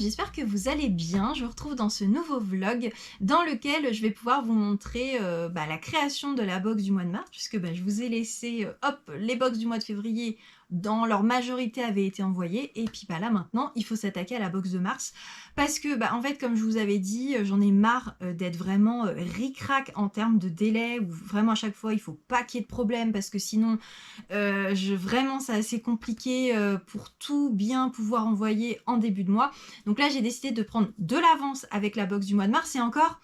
j'espère que vous allez bien. Je vous retrouve dans ce nouveau vlog dans lequel je vais pouvoir vous montrer la création de la box du mois de mars, puisque je vous ai laissé, les box du mois de février dans leur majorité avaient été envoyées, et puis là maintenant il faut s'attaquer à la box de mars, parce que en fait comme je vous avais dit, j'en ai marre d'être vraiment ric-rac en termes de délai, où vraiment à chaque fois il faut pas qu'il y ait de problème, parce que sinon vraiment c'est assez compliqué pour tout bien pouvoir envoyer en début de mois. Donc là j'ai décidé de prendre de l'avance avec la box du mois de mars, et encore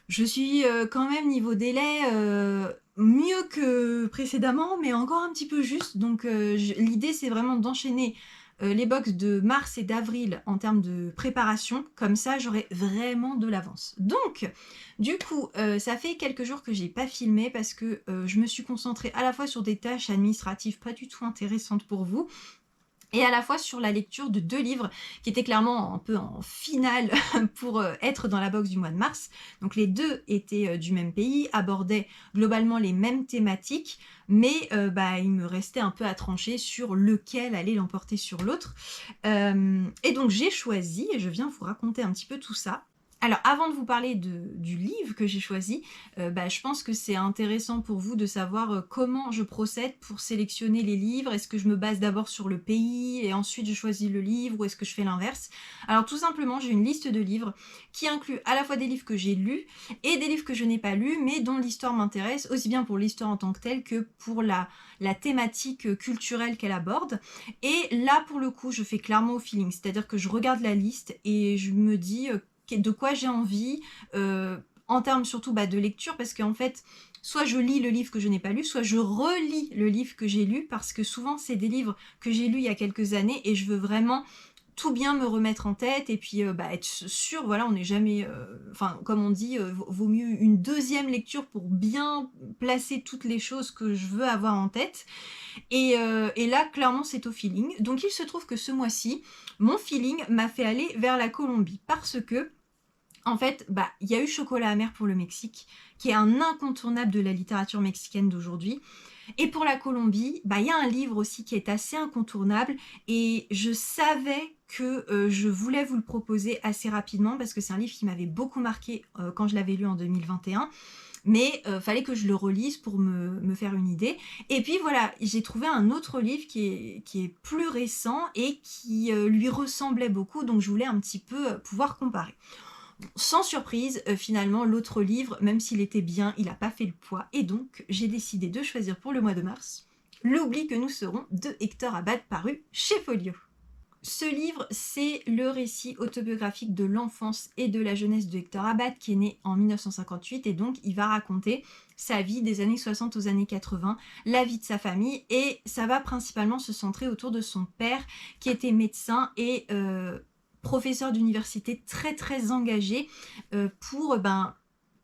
je suis quand même niveau délai mieux que précédemment, mais encore un petit peu juste. Donc l'idée c'est vraiment d'enchaîner les box de mars et d'avril en termes de préparation, comme ça j'aurai vraiment de l'avance. Donc du coup ça fait quelques jours que j'ai pas filmé parce que je me suis concentrée à la fois sur des tâches administratives pas du tout intéressantes pour vous, et à la fois sur la lecture de 2 livres qui étaient clairement un peu en finale pour être dans la box du mois de mars. Donc les 2 étaient du même pays, abordaient globalement les mêmes thématiques, mais il me restait un peu à trancher sur lequel allait l'emporter sur l'autre. Et donc j'ai choisi, et je viens vous raconter un petit peu tout ça. Alors avant de vous parler du livre que j'ai choisi, je pense que c'est intéressant pour vous de savoir comment je procède pour sélectionner les livres. Est-ce que je me base d'abord sur le pays et ensuite je choisis le livre, ou est-ce que je fais l'inverse? Alors tout simplement, j'ai une liste de livres qui inclut à la fois des livres que j'ai lus et des livres que je n'ai pas lus, mais dont l'histoire m'intéresse, aussi bien pour l'histoire en tant que telle que pour la thématique culturelle qu'elle aborde. Et là pour le coup je fais clairement au feeling, c'est-à-dire que je regarde la liste et je me dis de quoi j'ai envie, en termes surtout de lecture, parce qu'en fait, soit je lis le livre que je n'ai pas lu, soit je relis le livre que j'ai lu, parce que souvent c'est des livres que j'ai lus il y a quelques années et je veux vraiment tout bien me remettre en tête, et puis être sûr, voilà, on n'est jamais, comme on dit, vaut mieux une deuxième lecture pour bien placer toutes les choses que je veux avoir en tête. Et là, clairement, c'est au feeling. Donc il se trouve que ce mois-ci, mon feeling m'a fait aller vers la Colombie, parce que en fait, il y a eu Chocolat amer pour le Mexique, qui est un incontournable de la littérature mexicaine d'aujourd'hui. Et pour la Colombie, il y a un livre aussi qui est assez incontournable, et je savais que je voulais vous le proposer assez rapidement, parce que c'est un livre qui m'avait beaucoup marqué quand je l'avais lu en 2021. Mais fallait que je le relise pour me faire une idée. Et puis voilà, j'ai trouvé un autre livre qui est plus récent et qui lui ressemblait beaucoup, donc je voulais un petit peu pouvoir comparer. Sans surprise, finalement, l'autre livre, même s'il était bien, il n'a pas fait le poids, et donc j'ai décidé de choisir pour le mois de mars L'oubli que nous serons de Hector Abad, paru chez Folio. Ce livre, c'est le récit autobiographique de l'enfance et de la jeunesse de Hector Abad, qui est né en 1958, et donc il va raconter sa vie des années 60 aux années 80, la vie de sa famille, et ça va principalement se centrer autour de son père, qui était médecin et professeur d'université très très engagé pour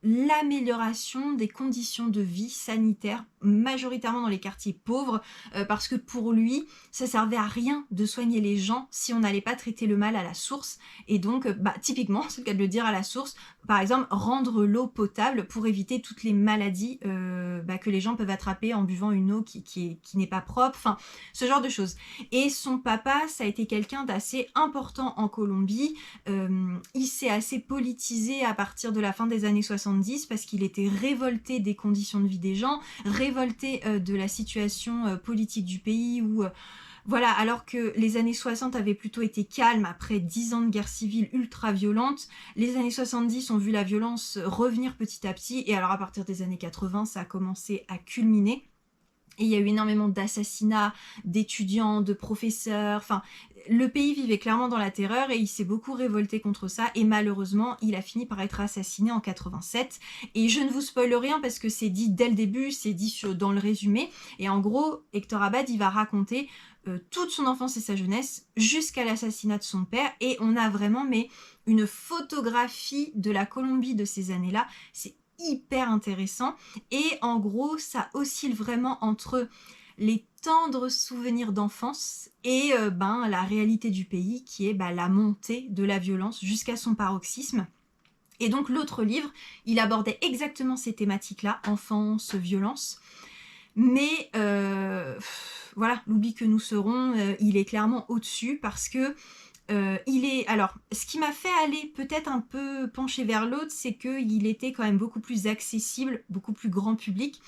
l'amélioration des conditions de vie sanitaires, majoritairement dans les quartiers pauvres, parce que pour lui, ça servait à rien de soigner les gens si on n'allait pas traiter le mal à la source. Et donc, typiquement, c'est le cas de le dire, à la source, par exemple, rendre l'eau potable pour éviter toutes les maladies que les gens peuvent attraper en buvant une eau qui n'est pas propre, enfin, ce genre de choses. Et son papa, ça a été quelqu'un d'assez important en Colombie. Il s'est assez politisé à partir de la fin des années 70, parce qu'il était révolté des conditions de vie des gens, révolté de la situation politique du pays, où voilà, alors que les années 60 avaient plutôt été calmes après 10 ans de guerre civile ultra violente, les années 70 ont vu la violence revenir petit à petit, et alors à partir des années 80, ça a commencé à culminer. Et il y a eu énormément d'assassinats d'étudiants, de professeurs, enfin, le pays vivait clairement dans la terreur, et il s'est beaucoup révolté contre ça, et malheureusement, il a fini par être assassiné en 87. Et je ne vous spoile rien parce que c'est dit dès le début, c'est dit dans le résumé. Et en gros, Hector Abad, il va raconter toute son enfance et sa jeunesse jusqu'à l'assassinat de son père, et on a vraiment une photographie de la Colombie de ces années-là. C'est hyper intéressant, et en gros ça oscille vraiment entre les tendres souvenirs d'enfance et la réalité du pays, qui est la montée de la violence jusqu'à son paroxysme. Et donc l'autre livre, il abordait exactement ces thématiques-là, enfance, violence, mais voilà, L'oubli que nous serons, il est clairement au-dessus, parce que Alors, ce qui m'a fait aller peut-être un peu pencher vers l'autre, c'est qu'il était quand même beaucoup plus accessible, beaucoup plus grand public.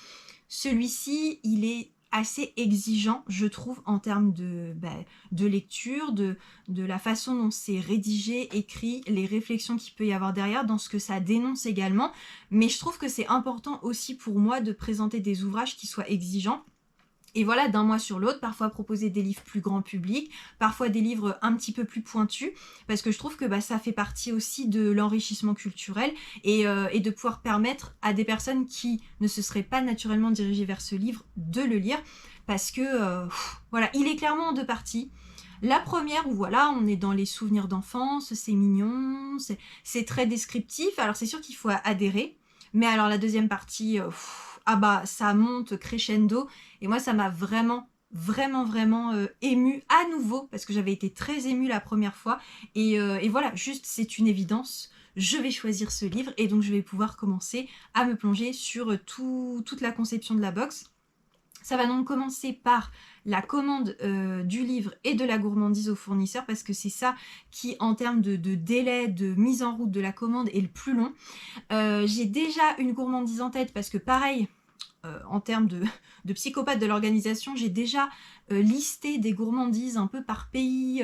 Celui-ci, il est assez exigeant, je trouve, en termes de lecture, de la façon dont c'est rédigé, écrit, les réflexions qu'il peut y avoir derrière, dans ce que ça dénonce également. Mais je trouve que c'est important aussi pour moi de présenter des ouvrages qui soient exigeants. Et voilà, d'un mois sur l'autre, parfois proposer des livres plus grand public, parfois des livres un petit peu plus pointus, parce que je trouve que ça fait partie aussi de l'enrichissement culturel et de pouvoir permettre à des personnes qui ne se seraient pas naturellement dirigées vers ce livre de le lire, parce que voilà, il est clairement en deux parties. La première, où voilà, on est dans les souvenirs d'enfance, c'est mignon, c'est très descriptif, alors c'est sûr qu'il faut adhérer, mais alors la deuxième partie, ah bah ça monte crescendo, et moi ça m'a vraiment vraiment émue à nouveau, parce que j'avais été très émue la première fois, et voilà, juste c'est une évidence, je vais choisir ce livre, et donc je vais pouvoir commencer à me plonger sur toute la conception de la box. Ça va donc commencer par la commande du livre et de la gourmandise au fournisseur, parce que c'est ça qui, en termes de délai de mise en route de la commande, est le plus long. J'ai déjà une gourmandise en tête, parce que pareil, en termes de psychopathe de l'organisation, j'ai déjà listé des gourmandises un peu par pays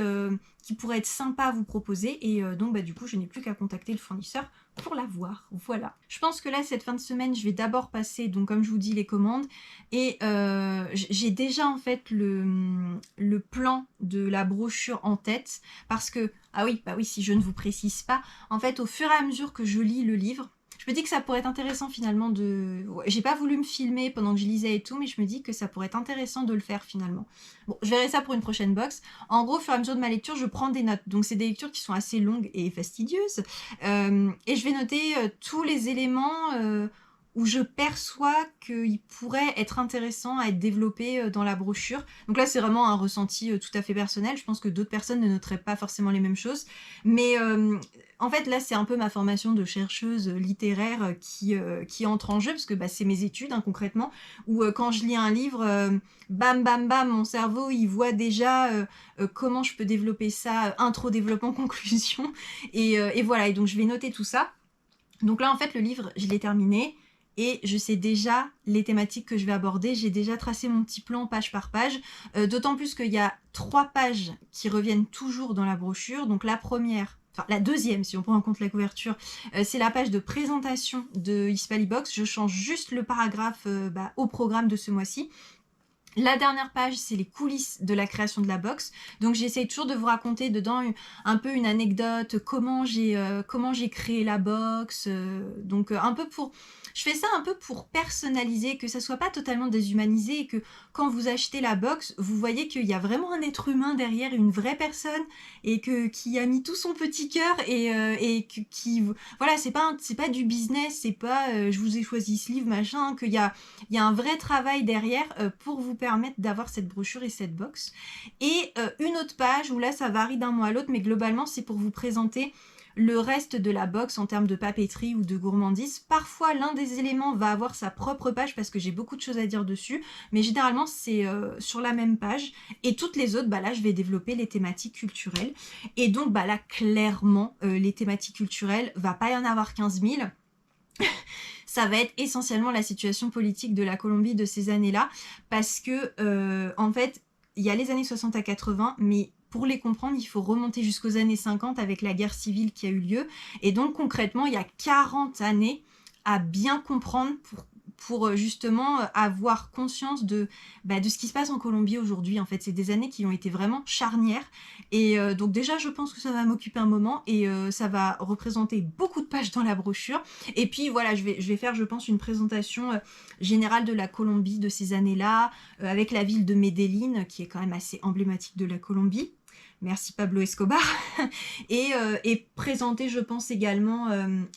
qui pourraient être sympas à vous proposer, et donc du coup je n'ai plus qu'à contacter le fournisseur pour la voir. Voilà. Je pense que là, cette fin de semaine, je vais d'abord passer, donc comme je vous dis, les commandes, et j'ai déjà en fait le plan de la brochure en tête, parce que, ah oui, bah oui, si je ne vous précise pas, en fait, au fur et à mesure que je lis le livre, je me dis que ça pourrait être intéressant finalement de... Ouais, j'ai pas voulu me filmer pendant que je lisais et tout, mais je me dis que ça pourrait être intéressant de le faire finalement. Bon, je verrai ça pour une prochaine box. En gros, au fur et à mesure de ma lecture, je prends des notes. Donc c'est des lectures qui sont assez longues et fastidieuses. Et je vais noter tous les éléments où je perçois qu'ils pourraient être intéressants à être développés dans la brochure. Donc là, c'est vraiment un ressenti tout à fait personnel. Je pense que d'autres personnes ne noteraient pas forcément les mêmes choses. Mais en fait, là, c'est un peu ma formation de chercheuse littéraire qui entre en jeu, parce que c'est mes études, hein, concrètement, où quand je lis un livre, bam, bam, bam, mon cerveau, il voit déjà comment je peux développer ça, intro, développement, conclusion, et voilà, et donc je vais noter tout ça. Donc là, en fait, le livre, je l'ai terminé, et je sais déjà les thématiques que je vais aborder. J'ai déjà tracé mon petit plan page par page, d'autant plus qu'il y a 3 pages qui reviennent toujours dans la brochure. Donc la première, enfin la deuxième si on prend en compte la couverture, c'est la page de présentation de Hispalibox. Je change juste le paragraphe au programme de ce mois-ci. La dernière page, c'est les coulisses de la création de la box. Donc j'essaye toujours de vous raconter dedans un peu une anecdote, comment j'ai créé la box. Donc un peu pour... Je fais ça un peu pour personnaliser, que ça soit pas totalement déshumanisé, et que quand vous achetez la box, vous voyez qu'il y a vraiment un être humain derrière, une vraie personne, et qui a mis tout son petit cœur, et qui... Voilà, c'est pas du business, c'est pas je vous ai choisi ce livre, machin, qu'il y a un vrai travail derrière pour vous permettre d'avoir cette brochure et cette box. Et une autre page où là ça varie d'un mois à l'autre, mais globalement c'est pour vous présenter le reste de la box en termes de papeterie ou de gourmandise. Parfois l'un des éléments va avoir sa propre page parce que j'ai beaucoup de choses à dire dessus, mais généralement c'est sur la même page, et toutes les autres, là je vais développer les thématiques culturelles. Et donc là clairement les thématiques culturelles, va pas y en avoir 15 000. Ça va être essentiellement la situation politique de la Colombie de ces années-là, parce que en fait il y a les années 60 à 80, mais pour les comprendre, il faut remonter jusqu'aux années 50 avec la guerre civile qui a eu lieu. Et donc concrètement, il y a 40 années à bien comprendre pour justement avoir conscience de ce qui se passe en Colombie aujourd'hui. En fait, c'est des années qui ont été vraiment charnières. Et donc déjà, je pense que ça va m'occuper un moment, et ça va représenter beaucoup de pages dans la brochure. Et puis voilà, je vais faire, je pense, une présentation générale de la Colombie de ces années-là, avec la ville de Medellín, qui est quand même assez emblématique de la Colombie. Merci Pablo Escobar. Et présenter, je pense, également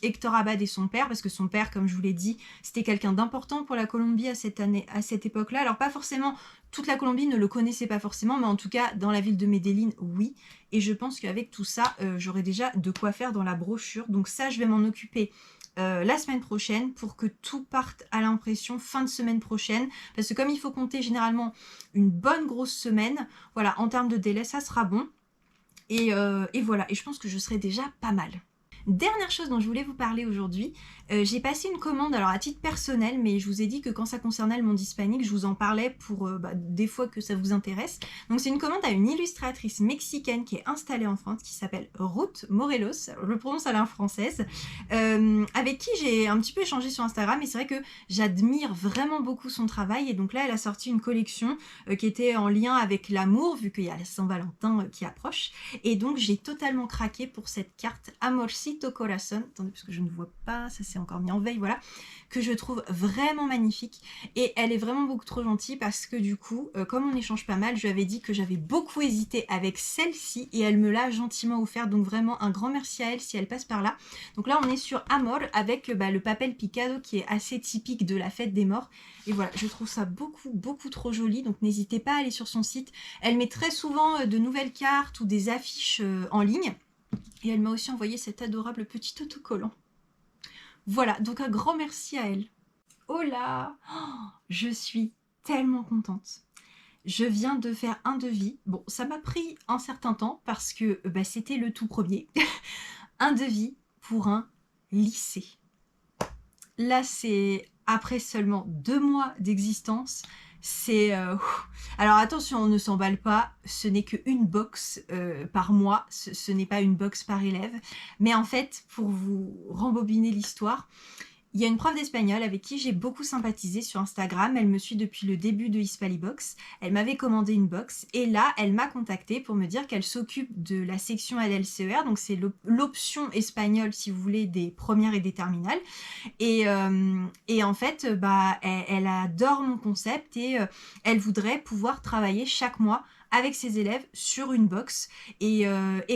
Héctor Abad et son père, parce que son père, comme je vous l'ai dit, c'était quelqu'un d'important pour la Colombie à cette époque-là. Alors pas forcément, toute la Colombie ne le connaissait pas forcément, mais en tout cas, dans la ville de Medellín, oui. Et je pense qu'avec tout ça, j'aurai déjà de quoi faire dans la brochure. Donc ça, je vais m'en occuper la semaine prochaine, pour que tout parte à l'impression fin de semaine prochaine, parce que comme il faut compter généralement une bonne grosse semaine, voilà, en termes de délai, ça sera bon. Et voilà, et je pense que je serai déjà pas mal. Dernière chose dont je voulais vous parler aujourd'hui, j'ai passé une commande, alors à titre personnel, mais je vous ai dit que quand ça concernait le monde hispanique, je vous en parlais pour des fois que ça vous intéresse. Donc c'est une commande à une illustratrice mexicaine qui est installée en France, qui s'appelle Ruth Morelos, je le prononce à la française, avec qui j'ai un petit peu échangé sur Instagram, et c'est vrai que j'admire vraiment beaucoup son travail, et donc là elle a sorti une collection qui était en lien avec l'amour, vu qu'il y a la Saint-Valentin qui approche, et donc j'ai totalement craqué pour cette carte Amorcito Corazon, attendez parce que je ne vois pas, ça s'est encore mis en veille, voilà, que je trouve vraiment magnifique, et elle est vraiment beaucoup trop gentille parce que du coup, comme on échange pas mal, je lui avais dit que j'avais beaucoup hésité avec celle-ci et elle me l'a gentiment offert, donc vraiment un grand merci à elle si elle passe par là. Donc là on est sur Amor avec le papel picado qui est assez typique de la fête des morts, et voilà, je trouve ça beaucoup trop joli, donc n'hésitez pas à aller sur son site. Elle met très souvent de nouvelles cartes ou des affiches en ligne. Et elle m'a aussi envoyé cet adorable petit autocollant. Voilà, donc un grand merci à elle. Oh là, je suis tellement contente. Je viens de faire un devis. Bon, ça m'a pris un certain temps parce que c'était le tout premier. Un devis pour un lycée. Là, c'est après seulement 2 mois d'existence. C'est... Alors attention, on ne s'emballe pas, ce n'est qu'une box par mois, ce n'est pas une box par élève. Mais en fait, pour vous rembobiner l'histoire, il y a une prof d'espagnol avec qui j'ai beaucoup sympathisé sur Instagram. Elle me suit depuis le début de Hispalibox. Elle m'avait commandé une box et là, elle m'a contactée pour me dire qu'elle s'occupe de la section LLCER. Donc, c'est l'option espagnole, si vous voulez, des premières et des terminales. Et en fait, elle adore mon concept et elle voudrait pouvoir travailler chaque mois avec ses élèves sur une box et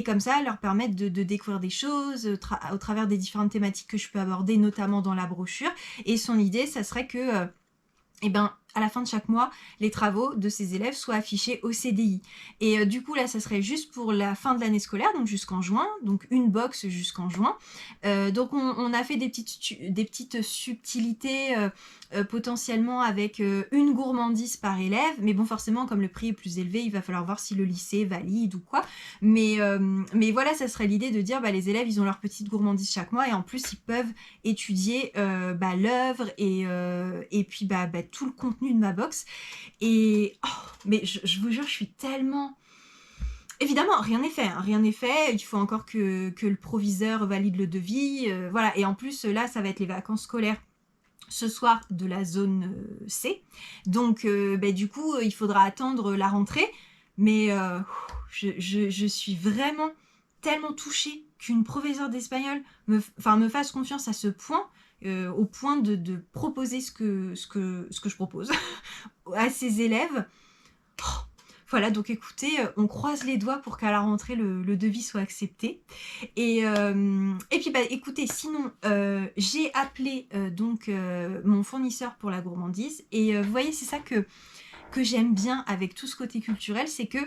comme ça leur permettre de découvrir des choses au travers des différentes thématiques que je peux aborder, notamment dans la brochure. Et son idée, ça serait que à la fin de chaque mois, les travaux de ses élèves soient affichés au CDI. Et du coup, là, ça serait juste pour la fin de l'année scolaire, donc jusqu'en juin, donc une box jusqu'en juin. Donc, on a fait des petites subtilités potentiellement avec une gourmandise par élève. Mais bon, forcément, comme le prix est plus élevé, il va falloir voir si le lycée valide ou quoi. Mais voilà, ça serait l'idée de dire, les élèves, ils ont leur petite gourmandise chaque mois et en plus, ils peuvent étudier l'œuvre et puis tout le contenu de ma box. Et mais je vous jure, je suis tellement... Évidemment, rien n'est fait, hein, rien n'est fait. Il faut encore que le proviseur valide le devis. Voilà. Et en plus, là, ça va être les vacances scolaires ce soir de la zone C. Donc, du coup, il faudra attendre la rentrée. Mais je suis vraiment tellement touchée qu'une professeure d'espagnol me fasse confiance à ce point, au point de proposer ce que je propose à ses élèves. Voilà, donc écoutez, on croise les doigts pour qu'à la rentrée, le devis soit accepté. Et puis, écoutez, sinon, j'ai appelé mon fournisseur pour la gourmandise. Et vous voyez, c'est ça que j'aime bien avec tout ce côté culturel, c'est que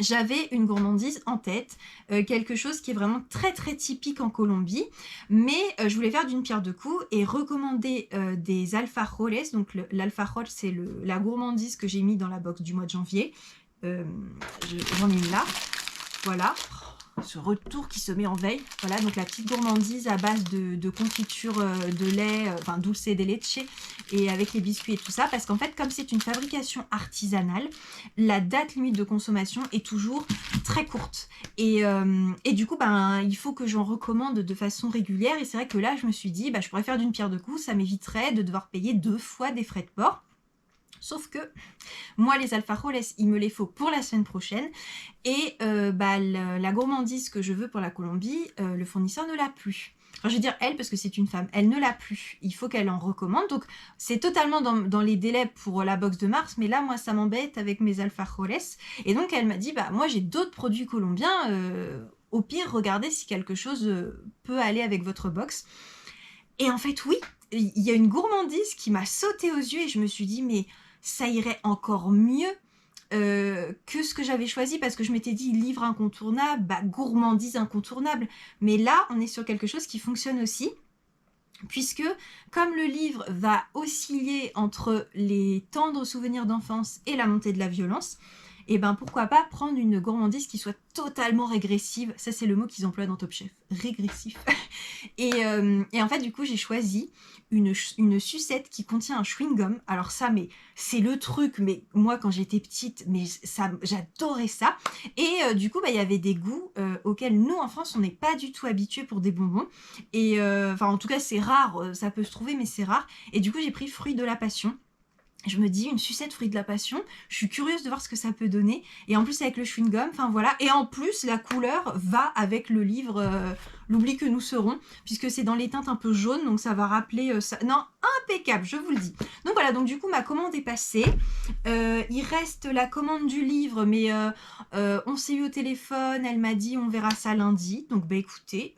j'avais une gourmandise en tête, quelque chose qui est vraiment très typique en Colombie, mais je voulais faire d'une pierre deux coups et recommander des alfajores. Donc l'alfajor, c'est la gourmandise que j'ai mis dans la box du mois de janvier. J'en ai une là, voilà. Ce retour qui se met en veille, voilà, donc la petite gourmandise à base de confiture de lait, dulce de leche, et avec les biscuits et tout ça, parce qu'en fait, comme c'est une fabrication artisanale, la date limite de consommation est toujours très courte, et du coup, il faut que j'en recommande de façon régulière, et c'est vrai que là, je me suis dit, je pourrais faire d'une pierre deux coups, ça m'éviterait de devoir payer 2 fois des frais de port. Sauf que moi, les alfajores, il me les faut pour la semaine prochaine. Et la gourmandise que je veux pour la Colombie, le fournisseur ne l'a plus. Enfin, je veux dire elle, parce que c'est une femme. Elle ne l'a plus. Il faut qu'elle en recommande. Donc, c'est totalement dans les délais pour la box de mars. Mais là, moi, ça m'embête avec mes alfajores. Et donc, elle m'a dit, moi, j'ai d'autres produits colombiens. Au pire, regardez si quelque chose peut aller avec votre box. Et en fait, oui, il y a une gourmandise qui m'a sauté aux yeux. Et je me suis dit, mais... ça irait encore mieux que ce que j'avais choisi, parce que je m'étais dit livre incontournable, gourmandise incontournable. Mais là, on est sur quelque chose qui fonctionne aussi, puisque comme le livre va osciller entre les tendres souvenirs d'enfance et la montée de la violence, et ben pourquoi pas prendre une gourmandise qui soit totalement régressive. Ça, c'est le mot qu'ils emploient dans Top Chef, régressif. Et en fait, du coup, j'ai choisi une sucette qui contient un chewing-gum. Alors ça, mais c'est le truc, mais moi, quand j'étais petite, mais ça, j'adorais ça. Et du coup, bah, il y avait des goûts auxquels nous, en France, on n'est pas du tout habitués pour des bonbons. Et enfin, en tout cas, c'est rare, ça peut se trouver, mais c'est rare. Et du coup, j'ai pris fruit de la passion. Je me dis, une sucette fruit de la passion, je suis curieuse de voir ce que ça peut donner. Et en plus, avec le chewing-gum, enfin voilà. Et en plus, la couleur va avec le livre L'oubli que nous serons, puisque c'est dans les teintes un peu jaunes, donc ça va rappeler ça. Non, impeccable, je vous le dis. Donc voilà, donc du coup, ma commande est passée. Il reste la commande du livre, mais on s'est eu au téléphone, elle m'a dit, on verra ça lundi. Donc bah écoutez,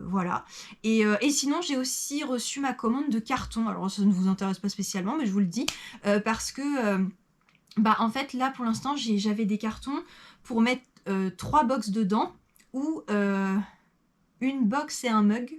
voilà. Et sinon, j'ai aussi reçu ma commande de carton. Alors ça ne vous intéresse pas spécialement, mais je vous le dis. Parce que, bah, en fait, là, pour l'instant, j'avais des cartons pour mettre 3 box dedans, ou une box et un mug.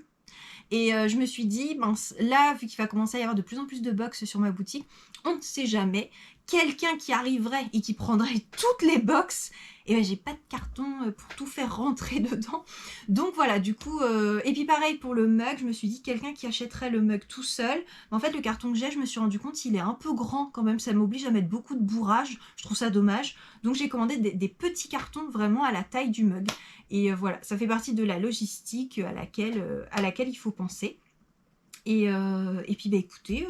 Et je me suis dit, ben, là, vu qu'il va commencer à y avoir de plus en plus de box sur ma boutique, on ne sait jamais. Quelqu'un qui arriverait et qui prendrait toutes les box, et ben j'ai pas de carton pour tout faire rentrer dedans. Donc voilà, du coup, et puis pareil pour le mug, je me suis dit quelqu'un qui achèterait le mug tout seul. Mais en fait, le carton que j'ai, je me suis rendu compte, il est un peu grand quand même, ça m'oblige à mettre beaucoup de bourrage. Je trouve ça dommage. Donc j'ai commandé des petits cartons vraiment à la taille du mug. Et voilà, ça fait partie de la logistique à laquelle il faut penser. Et puis bah écoutez,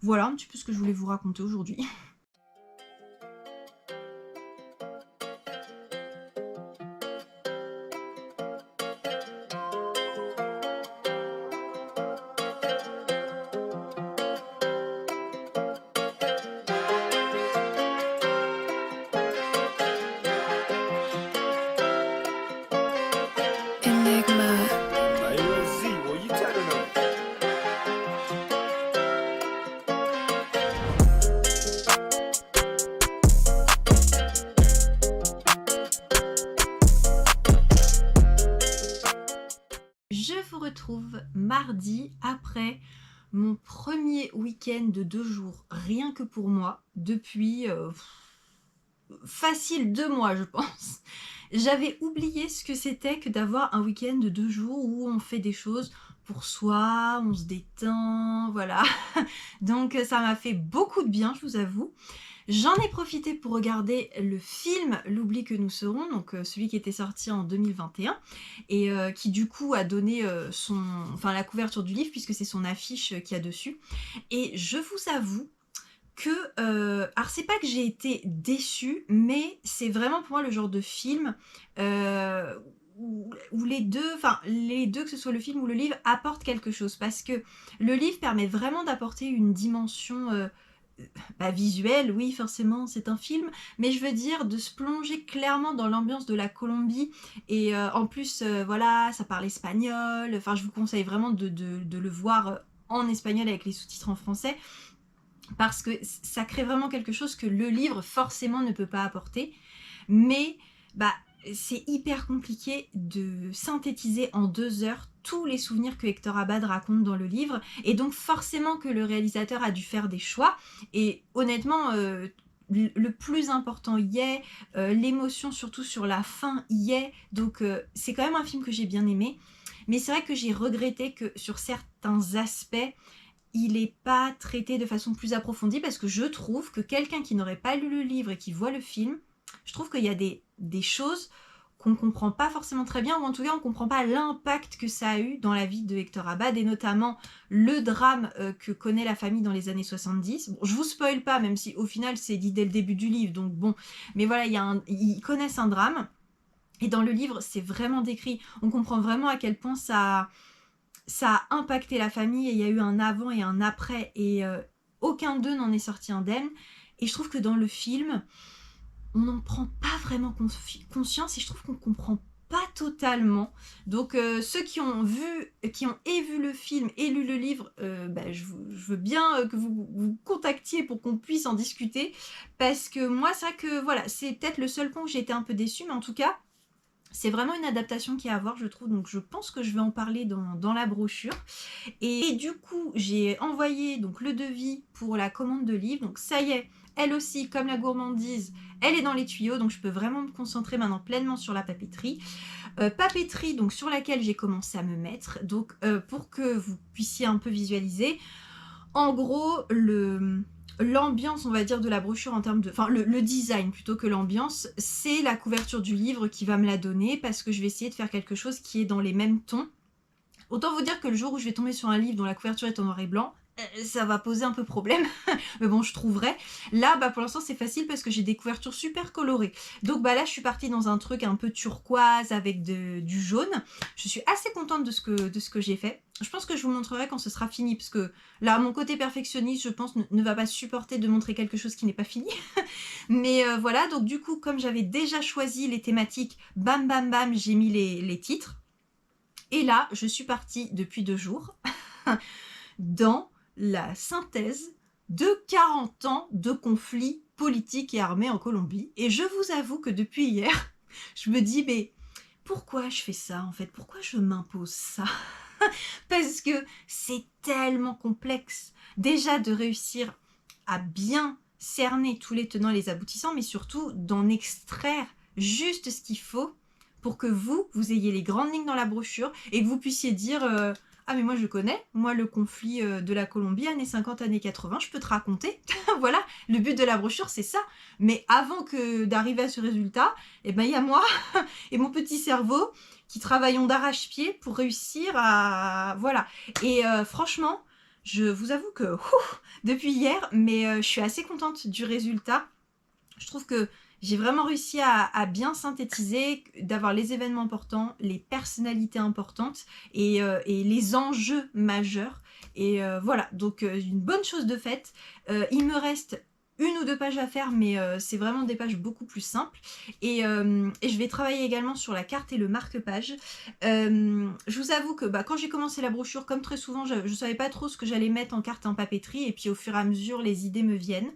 voilà un petit peu ce que je voulais vous raconter aujourd'hui. Enigma. Hey, yo, Z, what you telling them? Je vous retrouve mardi après mon premier week-end de 2 jours, rien que pour moi, depuis facile 2 mois, je pense. J'avais oublié ce que c'était que d'avoir un week-end de 2 jours où on fait des choses pour soi, on se détend, voilà. Donc ça m'a fait beaucoup de bien, je vous avoue. J'en ai profité pour regarder le film L'oubli que nous serons, donc celui qui était sorti en 2021 et qui du coup a donné la couverture du livre puisque c'est son affiche qu'il y a dessus. Et je vous avoue que, alors c'est pas que j'ai été déçue, mais c'est vraiment pour moi le genre de film où les deux, que ce soit le film ou le livre, apportent quelque chose. Parce que le livre permet vraiment d'apporter une dimension visuelle, oui, forcément, c'est un film, mais je veux dire de se plonger clairement dans l'ambiance de la Colombie. Et en plus, voilà, ça parle espagnol. Enfin, je vous conseille vraiment de le voir en espagnol avec les sous-titres en français, parce que ça crée vraiment quelque chose que le livre forcément ne peut pas apporter. Mais bah, c'est hyper compliqué de synthétiser en 2 heures tous les souvenirs que Hector Abad raconte dans le livre, et donc forcément que le réalisateur a dû faire des choix, et honnêtement, le plus important y est, l'émotion surtout sur la fin y est, donc c'est quand même un film que j'ai bien aimé, mais c'est vrai que j'ai regretté que sur certains aspects, il n'est pas traité de façon plus approfondie, parce que je trouve que quelqu'un qui n'aurait pas lu le livre et qui voit le film, je trouve qu'il y a des choses qu'on ne comprend pas forcément très bien, ou en tout cas on ne comprend pas l'impact que ça a eu dans la vie de Hector Abad, et notamment le drame que connaît la famille dans les années 70. Bon, je vous spoil pas, même si au final c'est dit dès le début du livre, donc bon, mais voilà, ils connaissent un drame, et dans le livre c'est vraiment décrit, on comprend vraiment à quel point ça a impacté la famille, et il y a eu un avant et un après, et aucun d'eux n'en est sorti indemne. Et je trouve que dans le film, on n'en prend pas vraiment conscience, et je trouve qu'on comprend pas totalement. Donc ceux qui ont vu le film et lu le livre, je veux bien que vous contactiez pour qu'on puisse en discuter, parce que moi c'est vrai que voilà, c'est peut-être le seul point où j'ai été un peu déçue, mais en tout cas c'est vraiment une adaptation qui est à voir, je trouve, donc je pense que je vais en parler dans la brochure. Et du coup, j'ai envoyé donc le devis pour la commande de livre, donc ça y est, elle aussi, comme la gourmandise, elle est dans les tuyaux, donc je peux vraiment me concentrer maintenant pleinement sur la papeterie. Papeterie, donc sur laquelle j'ai commencé à me mettre, donc pour que vous puissiez un peu visualiser, en gros, l'ambiance, on va dire, de la brochure en termes de... Enfin, le design plutôt que l'ambiance, c'est la couverture du livre qui va me la donner, parce que je vais essayer de faire quelque chose qui est dans les mêmes tons. Autant vous dire que le jour où je vais tomber sur un livre dont la couverture est en noir et blanc, ça va poser un peu problème, mais bon, je trouverai. Là, pour l'instant, c'est facile parce que j'ai des couvertures super colorées. Donc là, je suis partie dans un truc un peu turquoise avec du jaune. Je suis assez contente de ce que j'ai fait. Je pense que je vous montrerai quand ce sera fini, parce que là, mon côté perfectionniste, je pense, ne va pas supporter de montrer quelque chose qui n'est pas fini. Mais voilà, donc du coup, comme j'avais déjà choisi les thématiques, bam, bam, bam, j'ai mis les titres. Et là, je suis partie depuis 2 jours dans la synthèse de 40 ans de conflits politiques et armés en Colombie. Et je vous avoue que depuis hier, je me dis, mais pourquoi je fais ça en fait? Pourquoi je m'impose ça? Parce que c'est tellement complexe. Déjà de réussir à bien cerner tous les tenants et les aboutissants, mais surtout d'en extraire juste ce qu'il faut pour que vous ayez les grandes lignes dans la brochure et que vous puissiez dire ah mais moi je connais, moi le conflit de la Colombie, années 50, années 80, je peux te raconter. Voilà, le but de la brochure c'est ça. Mais avant d'arriver à ce résultat, il y a moi et mon petit cerveau qui travaillons d'arrache-pied pour réussir à... Voilà. Et franchement, je vous avoue que depuis hier, mais je suis assez contente du résultat. Je trouve que j'ai vraiment réussi à bien synthétiser, d'avoir les événements importants, les personnalités importantes et les enjeux majeurs. Et voilà, donc une bonne chose de faite. Il me reste 1 ou 2 pages à faire, mais c'est vraiment des pages beaucoup plus simples. Et je vais travailler également sur la carte et le marque-page. Je vous avoue que quand j'ai commencé la brochure, comme très souvent, je ne savais pas trop ce que j'allais mettre en carte et en papeterie. Et puis au fur et à mesure, les idées me viennent.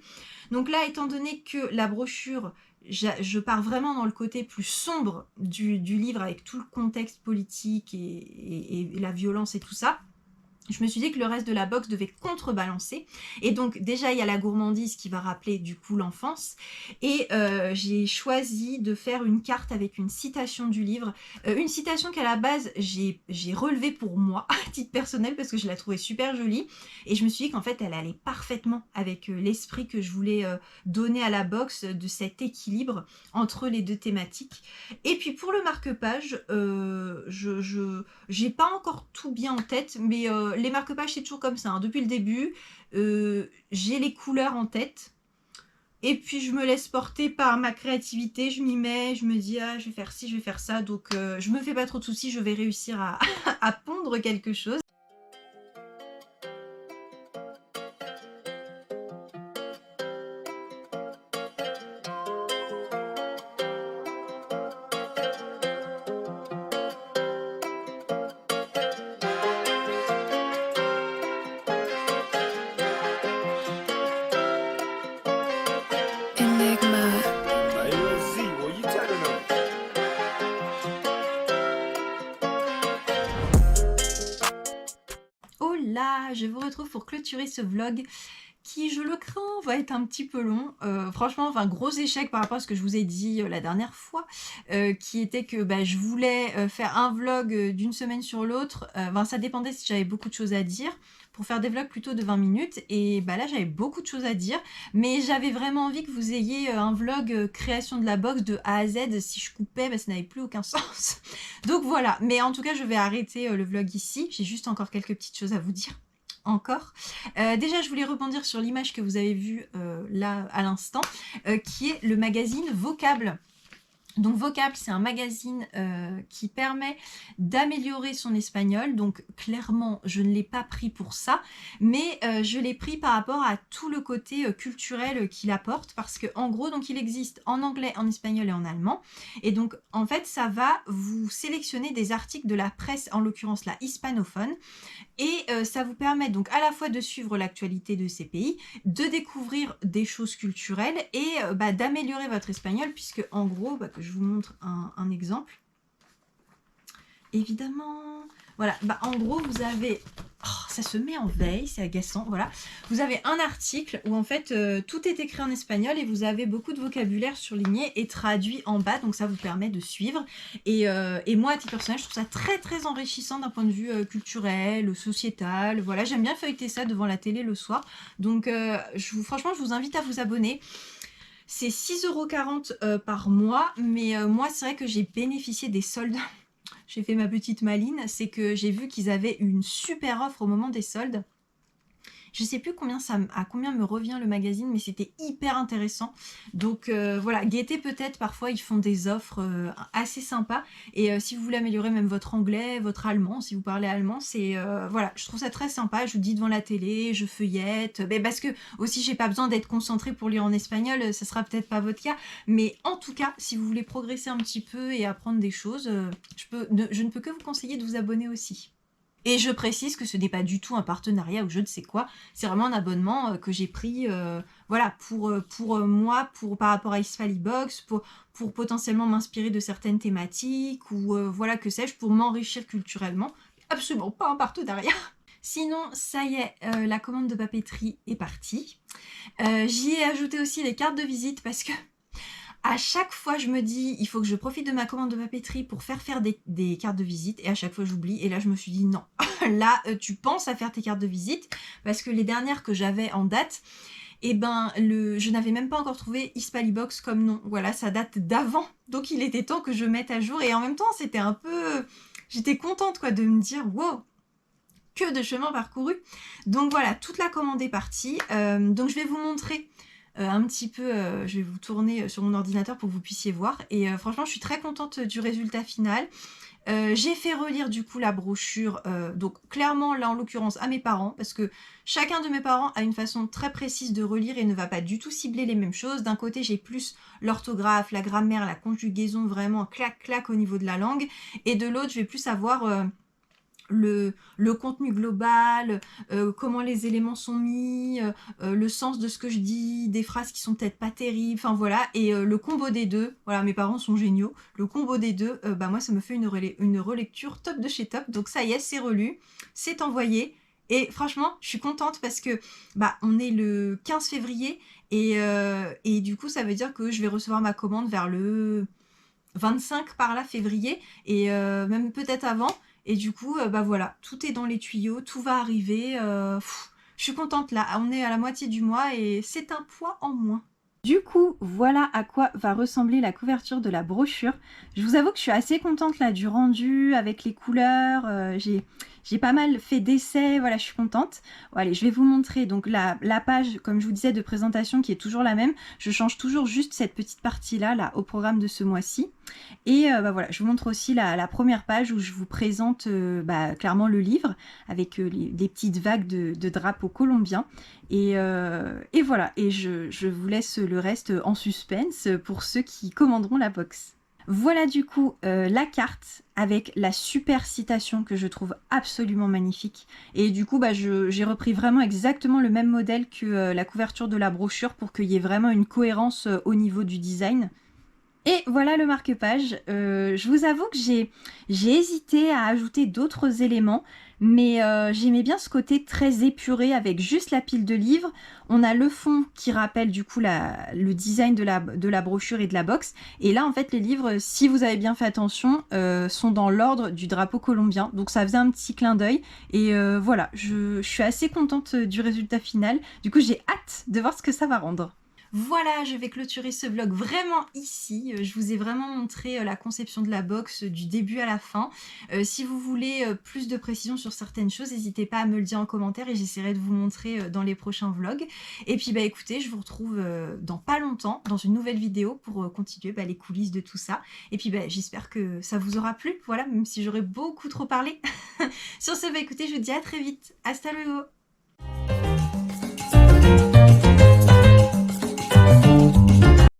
Donc là, étant donné que la brochure, je pars vraiment dans le côté plus sombre du livre avec tout le contexte politique et la violence et tout ça, je me suis dit que le reste de la box devait contrebalancer. Et donc déjà, il y a la gourmandise qui va rappeler du coup l'enfance. Et j'ai choisi de faire une carte avec une citation du livre. Une citation qu'à la base, j'ai relevée pour moi, à titre personnel, parce que je la trouvais super jolie. Et je me suis dit qu'en fait, elle allait parfaitement avec l'esprit que je voulais donner à la box, de cet équilibre entre les 2 thématiques. Et puis pour le marque-page, j'ai pas encore tout bien en tête, mais les marque-pages, c'est toujours comme ça. Hein. Depuis le début, j'ai les couleurs en tête. Et puis, je me laisse porter par ma créativité. Je m'y mets, je me dis, ah, je vais faire ci, je vais faire ça. Donc, je me fais pas trop de soucis. Je vais réussir à pondre quelque chose. Enigma. Hey, yo, Z, what you telling them? Oh là, je vous retrouve pour clôturer ce vlog qui, je le crains, va être un petit peu long. Franchement, gros échec par rapport à ce que je vous ai dit la dernière fois, qui était que je voulais faire un vlog d'une semaine sur l'autre. Ça dépendait si j'avais beaucoup de choses à dire, pour faire des vlogs plutôt de 20 minutes. Et là, j'avais beaucoup de choses à dire, mais j'avais vraiment envie que vous ayez un vlog création de la box de A à Z. Si je coupais, ça n'avait plus aucun sens. Donc voilà, mais en tout cas, je vais arrêter le vlog ici. J'ai juste encore quelques petites choses à vous dire. Encore. Déjà, je voulais rebondir sur l'image que vous avez vue là à l'instant, qui est le magazine Vocable. Donc Vocable, c'est un magazine qui permet d'améliorer son espagnol. Donc clairement, je ne l'ai pas pris pour ça, mais je l'ai pris par rapport à tout le côté culturel qu'il apporte, parce que en gros, donc il existe en anglais, en espagnol et en allemand. Et donc en fait, ça va vous sélectionner des articles de la presse, en l'occurrence la hispanophone, et ça vous permet donc à la fois de suivre l'actualité de ces pays, de découvrir des choses culturelles et d'améliorer votre espagnol, puisque en gros, que je vous montre un exemple. évidemment. Voilà, bah en gros, vous avez... Oh, ça se met en veille, c'est agaçant, voilà. Vous avez un article où en fait tout est écrit en espagnol et vous avez beaucoup de vocabulaire surligné et traduit en bas, donc ça vous permet de suivre. Et moi, à titre personnel, je trouve ça très très enrichissant d'un point de vue culturel, sociétal. Voilà, j'aime bien feuilleter ça devant la télé le soir. Donc franchement, je vous invite à vous abonner. C'est 6,40 € par mois, mais moi, c'est vrai que j'ai bénéficié des soldes. J'ai fait ma petite maline, c'est que j'ai vu qu'ils avaient une super offre au moment des soldes. Je sais plus à combien me revient le magazine, mais c'était hyper intéressant. Donc voilà, guettez peut-être, parfois ils font des offres assez sympas. Et si vous voulez améliorer même votre anglais, votre allemand, si vous parlez allemand, c'est voilà, je trouve ça très sympa. Je vous dis devant la télé, je feuillette, parce que aussi j'ai pas besoin d'être concentrée pour lire en espagnol, ça sera peut-être pas votre cas. Mais en tout cas, si vous voulez progresser un petit peu et apprendre des choses, je ne peux que vous conseiller de vous abonner aussi. Et je précise que ce n'est pas du tout un partenariat ou je ne sais quoi, c'est vraiment un abonnement que j'ai pris voilà, pour moi, par rapport à Hispalibox, pour potentiellement m'inspirer de certaines thématiques ou voilà, que sais-je, pour m'enrichir culturellement. Absolument pas un partenariat. Sinon, ça y est, la commande de papeterie est partie. J'y ai ajouté aussi les cartes de visite parce que à chaque fois, je me dis, il faut que je profite de ma commande de papeterie pour faire des cartes de visite. Et à chaque fois, j'oublie. Et là, je me suis dit, non. Là, tu penses à faire tes cartes de visite. Parce que les dernières que j'avais en date, eh ben, je n'avais même pas encore trouvé Hispalibox comme nom. Voilà, ça date d'avant. Donc, il était temps que je mette à jour. Et en même temps, c'était un peu... J'étais contente, quoi, de me dire, wow, que de chemin parcouru. Donc voilà, toute la commande est partie. Donc, je vais vous montrer... un petit peu, je vais vous tourner sur mon ordinateur pour que vous puissiez voir. Et franchement, je suis très contente du résultat final. J'ai fait relire du coup la brochure, donc clairement là en l'occurrence à mes parents, parce que chacun de mes parents a une façon très précise de relire et ne va pas du tout cibler les mêmes choses. D'un côté, j'ai plus l'orthographe, la grammaire, la conjugaison, vraiment clac-clac au niveau de la langue. Et de l'autre, je vais plus avoir... le contenu global, comment les éléments sont mis, le sens de ce que je dis, des phrases qui sont peut-être pas terribles, enfin voilà, et le combo des deux, voilà, mes parents sont géniaux, le combo des deux, moi ça me fait une relecture top de chez top, donc ça y est, c'est relu, c'est envoyé, et franchement, je suis contente parce que on est le 15 février, et du coup ça veut dire que je vais recevoir ma commande vers le 25 par là février, et même peut-être avant. Et du coup, voilà, tout est dans les tuyaux, tout va arriver. Je suis contente là, on est à la moitié du mois et c'est un poids en moins. Du coup, voilà à quoi va ressembler la couverture de la brochure. Je vous avoue que je suis assez contente là du rendu avec les couleurs. J'ai pas mal fait d'essais, voilà, je suis contente. Bon, allez, je vais vous montrer donc la page, comme je vous disais, de présentation qui est toujours la même. Je change toujours juste cette petite partie-là là, au programme de ce mois-ci. Et voilà, je vous montre aussi la première page où je vous présente clairement le livre avec des petites vagues de drapeaux colombiens. Et voilà, et je vous laisse le reste en suspense pour ceux qui commanderont la box. Voilà du coup la carte avec la super citation que je trouve absolument magnifique. Et du coup, j'ai repris vraiment exactement le même modèle que la couverture de la brochure pour qu'il y ait vraiment une cohérence au niveau du design. Et voilà le marque-page. Je vous avoue que j'ai hésité à ajouter d'autres éléments, mais j'aimais bien ce côté très épuré avec juste la pile de livres. On a le fond qui rappelle du coup le design de la brochure et de la box. Et là, en fait, les livres, si vous avez bien fait attention, sont dans l'ordre du drapeau colombien. Donc ça faisait un petit clin d'œil. Et voilà, je suis assez contente du résultat final. Du coup, j'ai hâte de voir ce que ça va rendre. Voilà, je vais clôturer ce vlog vraiment ici. Je vous ai vraiment montré la conception de la box du début à la fin. Si vous voulez plus de précisions sur certaines choses, n'hésitez pas à me le dire en commentaire et j'essaierai de vous montrer dans les prochains vlogs. Et puis écoutez, je vous retrouve dans pas longtemps dans une nouvelle vidéo pour continuer les coulisses de tout ça. Et puis j'espère que ça vous aura plu, voilà, même si j'aurais beaucoup trop parlé. Sur ce, écoutez, je vous dis à très vite. Hasta luego!